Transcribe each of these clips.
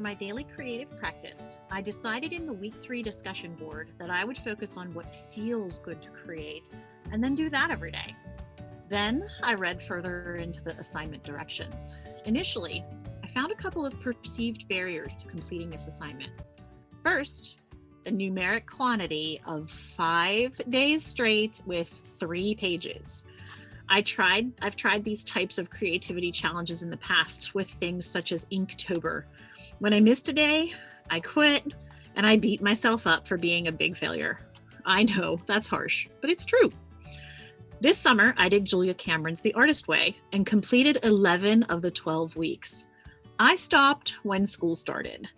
my daily creative practice, I decided in the week 3 discussion board that I would focus on what feels good to create and then do that every day. Then I read further into the assignment directions. Initially, I found a couple of perceived barriers to completing this assignment. First, the numeric quantity of 5 days straight with 3 pages. I've tried these types of creativity challenges in the past with things such as Inktober. When I missed a day, I quit and I beat myself up for being a big failure. I know, that's harsh, but it's true. This summer, I did Julia Cameron's The Artist Way and completed 11 of the 12 weeks. I stopped when school started.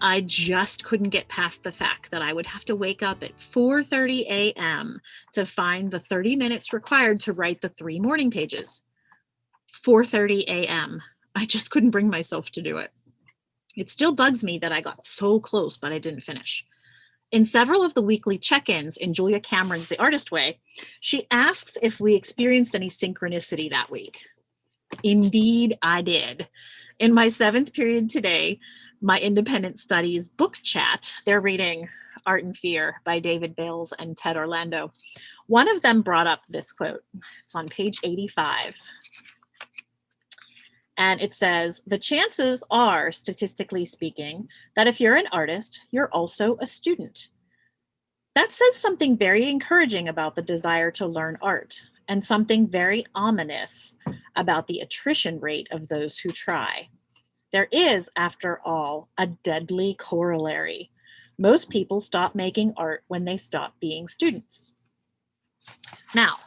I just couldn't get past the fact that I would have to wake up at 4:30 a.m. to find the 30 minutes required to write the 3 morning pages. 4:30 a.m. I just couldn't bring myself to do it. It still bugs me that I got so close, but I didn't finish. In several of the weekly check-ins in Julia Cameron's The Artist Way, she asks if we experienced any synchronicity that week. Indeed, I did. In my 7th period today, my independent studies book chat, they're reading Art and Fear by David Bales and Ted Orlando. One of them brought up this quote. It's on page 85. And it says, "The chances are, statistically speaking, that if you're an artist, you're also a student." That says something very encouraging about the desire to learn art and something very ominous about the attrition rate of those who try. There is, after all, a deadly corollary. Most people stop making art when they stop being students. Now,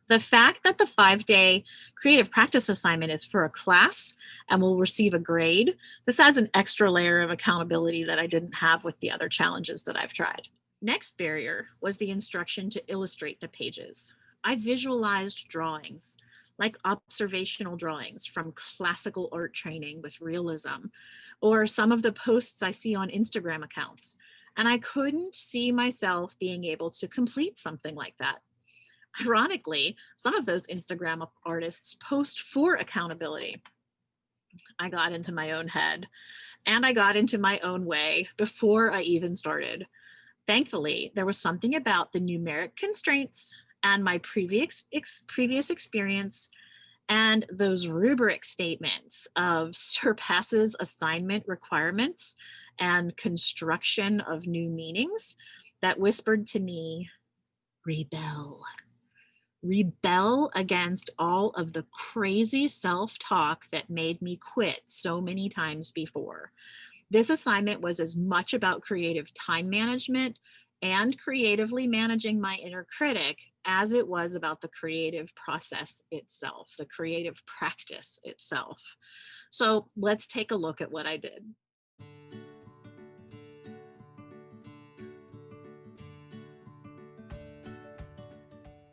the fact that the 5-day creative practice assignment is for a class and will receive a grade, this adds an extra layer of accountability that I didn't have with the other challenges that I've tried. Next barrier was the instruction to illustrate the pages. I visualized drawings, like observational drawings from classical art training with realism, or some of the posts I see on Instagram accounts, and I couldn't see myself being able to complete something like that. Ironically, some of those Instagram artists post for accountability. I got into my own head, and I got into my own way before I even started. Thankfully, there was something about the numeric constraints and my previous experience and those rubric statements of surpasses assignment requirements and construction of new meanings that whispered to me, rebel. Rebel against all of the crazy self-talk that made me quit so many times before. This assignment was as much about creative time management and creatively managing my inner critic as it was about the creative process itself, the creative practice itself. So let's take a look at what I did.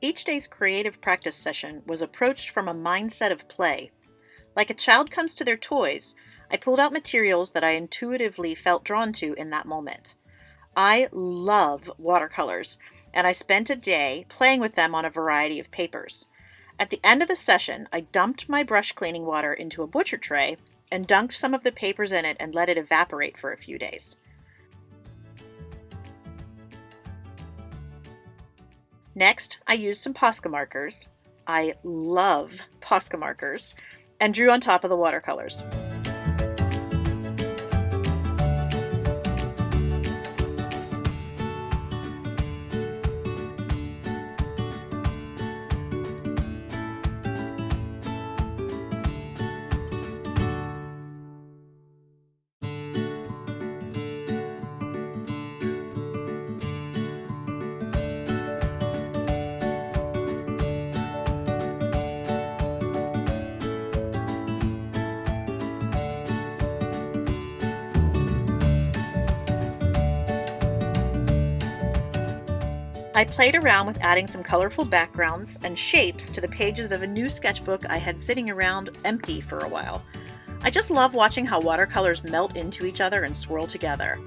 Each day's creative practice session was approached from a mindset of play. Like a child comes to their toys, I pulled out materials that I intuitively felt drawn to in that moment. I love watercolors, and I spent a day playing with them on a variety of papers. At the end of the session, I dumped my brush cleaning water into a butcher tray and dunked some of the papers in it and let it evaporate for a few days. Next, I used some Posca markers. I love Posca markers, and drew on top of the watercolors. I played around with adding some colorful backgrounds and shapes to the pages of a new sketchbook I had sitting around empty for a while. I just love watching how watercolors melt into each other and swirl together.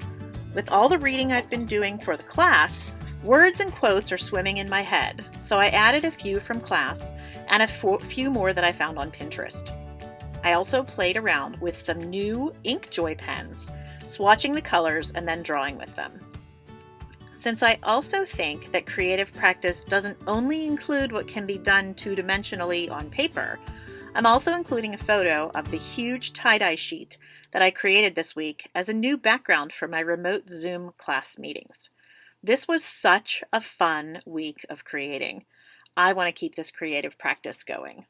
With all the reading I've been doing for the class, words and quotes are swimming in my head, so I added a few from class and a few more that I found on Pinterest. I also played around with some new Inkjoy pens swatching the colors and then drawing with them. Since I also think that creative practice doesn't only include what can be done two-dimensionally on paper, I'm also including a photo of the huge tie-dye sheet that I created this week as a new background for my remote Zoom class meetings. This was such a fun week of creating. I want to keep this creative practice going.